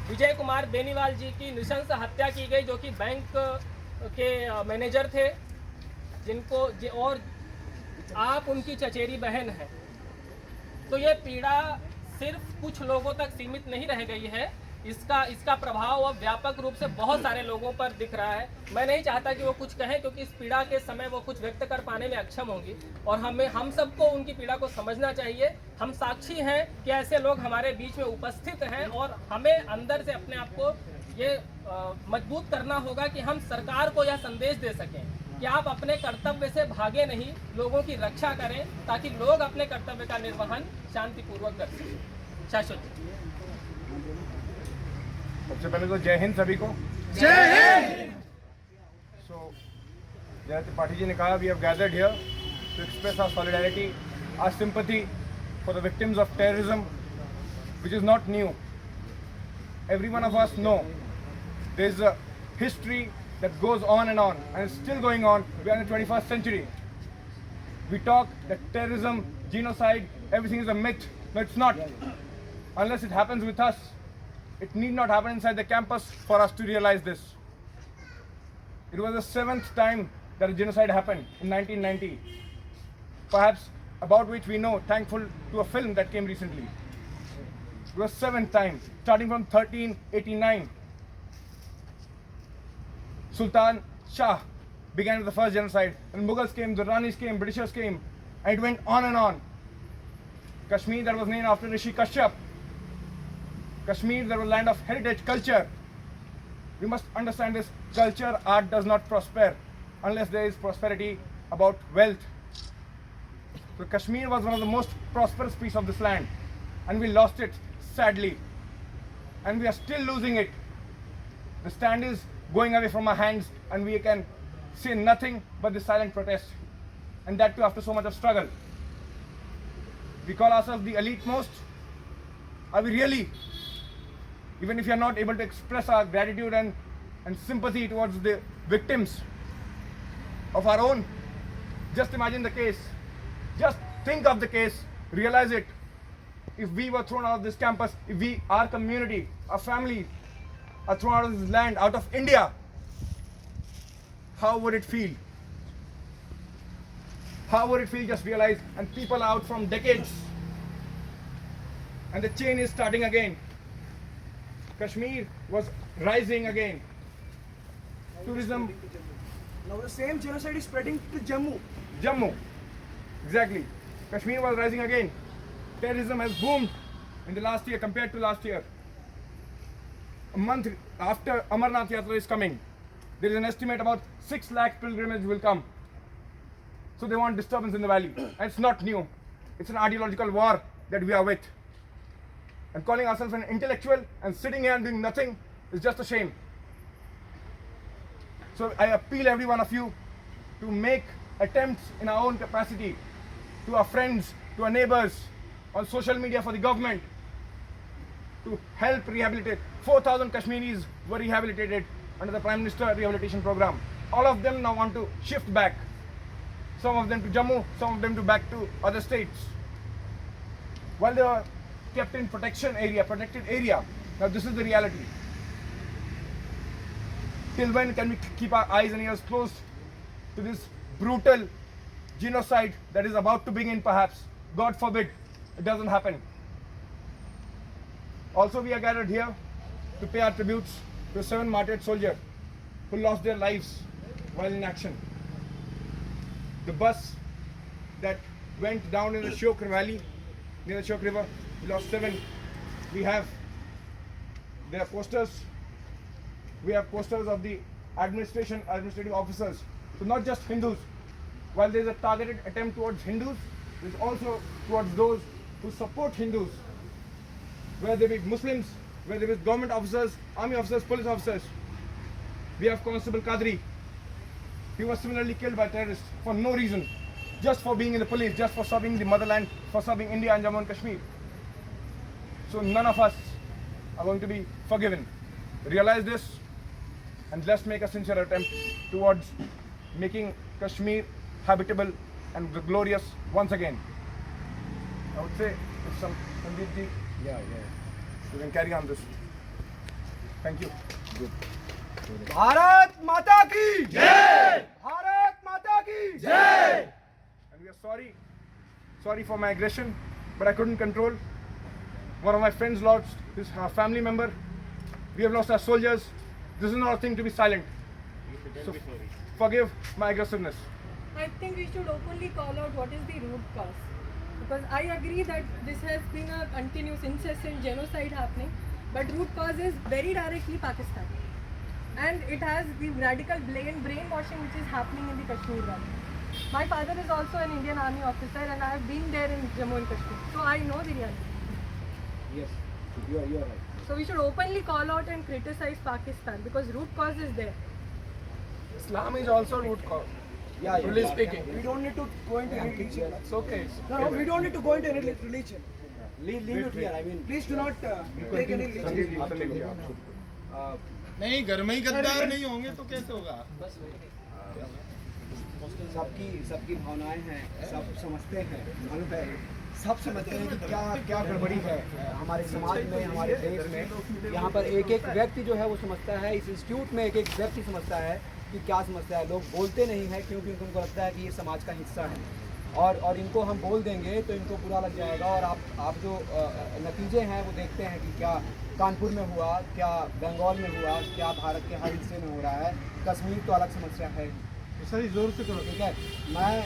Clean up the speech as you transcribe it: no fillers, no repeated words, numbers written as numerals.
विजय कुमार बेनीवाल जी की नृशंस हत्या की गई, जो कि बैंक के मैनेजर थे, और आप उनकी चचेरी बहन हैं। तो ये पीड़ा सिर्फ कुछ लोगों तक सीमित नहीं रह गई है, इसका प्रभाव अब व्यापक रूप से बहुत सारे लोगों पर दिख रहा है। मैं नहीं चाहता कि वो कुछ कहें, क्योंकि इस पीड़ा के समय वो कुछ व्यक्त कर पाने में अक्षम होंगी, और हम सबको उनकी पीड़ा को समझना चाहिए। हम साक्षी हैं कि ऐसे लोग हमारे बीच में उपस्थित हैं, और हमें अंदर से अपने आप को ये मजबूत करना होगा कि हम सरकार को यह संदेश दे सकें कि आप अपने कर्तव्य से भागे नहीं, लोगों की रक्षा करें, ताकि लोग अपने कर्तव्य का निर्वहन शांतिपूर्वक कर सकें। शाश्वत जी। सबसे पहले तो जय हिंद सभी को। जय हिंद। सो जैसे त्रिपाठी जी ने कहा, we have gathered here to express our solidarity, our sympathy for the victims of terrorism, which is not new. Every one of us know there is a history that goes on and is still going on. We are in the 21st century. We talk that terrorism, genocide, everything is a myth. No, it's not. Unless it happens with us, it need not happen inside the campus for us to realize this. It was the 7th time that a genocide happened in 1990. Perhaps about which we know, thankful to a film that came recently. It was 7th time, starting from 1389. Sultan Shah began with the first genocide, and Mughals came, the Ranis came, Britishers came, and it went on and on. Kashmir, that was named after Rishi Kashyap. Kashmir, that was land of heritage, culture. We must understand this. Culture, art does not prosper unless there is prosperity about wealth. So Kashmir was one of the most prosperous piece of this land, and we lost it sadly, and we are still losing it. The stand is going away from our hands, and we can say nothing but the silent protest, and that too after so much of struggle. We call ourselves the elite most. Are we really? Even if we are not able to express our gratitude and sympathy towards the victims of our own, just imagine the case. Just think of the case. Realize it. If we were thrown out of this campus, if our community, our family are thrown out of this land, out of India, how would it feel? How would it feel? Just realize, and people out from decades, and the chain is starting again. Kashmir was rising again. Tourism. Now the same genocide is spreading to Jammu. Jammu. Exactly. Kashmir was rising again. Terrorism has boomed in the last year compared to last year. A month after Amarnath Yatra is coming, there is an estimate about 6 lakh pilgrimages will come. So they want disturbance in the valley. And it's not new. It's an ideological war that we are with. And calling ourselves an intellectual and sitting here and doing nothing is just a shame. So I appeal every one of you to make attempts in our own capacity, to our friends, to our neighbors, on social media, for the government, to help rehabilitate. 4,000 Kashmiris were rehabilitated under the Prime Minister Rehabilitation Program. All of them now want to shift back. Some of them to Jammu, some of them to back to other states. While they were kept in protected area. Now this is the reality. Till when can we keep our eyes and ears closed to this brutal genocide that is about to begin perhaps? God forbid it doesn't happen. Also, we are gathered here to pay our tributes to 7 martyred soldiers who lost their lives while in action. The bus that went down in the Shok Valley, near the Shok River, we lost 7. We have their posters. We have posters of the administrative officers. So not just Hindus. While there is a targeted attempt towards Hindus, there is also towards those who support Hindus. Whether they be Muslims, whether they be government officers, army officers, police officers. We have Constable Kadri. He was similarly killed by terrorists for no reason. Just for being in the police, just for serving the motherland, for serving India and Jammu and Kashmir. So none of us are going to be forgiven. Realize this, and let's make a sincere attempt towards making Kashmir habitable and glorious once again. I would say, if Sandeep ji, you can carry on this. Thank you. Bharat माता की जय, भारत माता की जय. And we are sorry for my aggression, but I couldn't control. One of my friends lost his family member. We have lost our soldiers. This is not a thing to be silent. So forgive my aggressiveness. I think we should openly call out what is the root cause. Because I agree that this has been a continuous incessant genocide happening, but root cause is very directly Pakistan. And it has the radical brainwashing which is happening in the Kashmir Valley. My father is also an Indian Army officer and I have been there in Jammu and Kashmir. So I know the reality. Yes, you are right. So we should openly call out and criticize Pakistan because root cause is there. Islam is also root cause. Yeah, Truly speaking. We don't need to go into religion. It's okay. No, we don't need to go into any religion. Leave it here. I mean, please do not take any religion. नहीं घर में ही गद्दार नहीं होंगे तो कैसे होगा? सबकी भावनाएं हैं, सब समझते हैं, मालूम है, सब समझते हैं कि क्या क्या गड़बड़ी है हमारे समाज में, हमारे देश में. यहाँ पर एक एक व्यक्ति जो है वो समझता है, इस इंस्टीट्यूट में एक एक व्यक्ति समझता है कि क्या समझता है. लोग बोलते नहीं हैं क्योंकि उनको लगता है कि ये समाज का हिस्सा है और इनको हम बोल देंगे तो इनको बुरा लग जाएगा. और आप जो नतीजे हैं वो देखते हैं कि क्या कानपुर में हुआ, क्या बंगाल में हुआ, क्या भारत के हर हिस्से में हो रहा है. कश्मीर तो अलग समस्या है. सही जोर से करो. ठीक है, मैं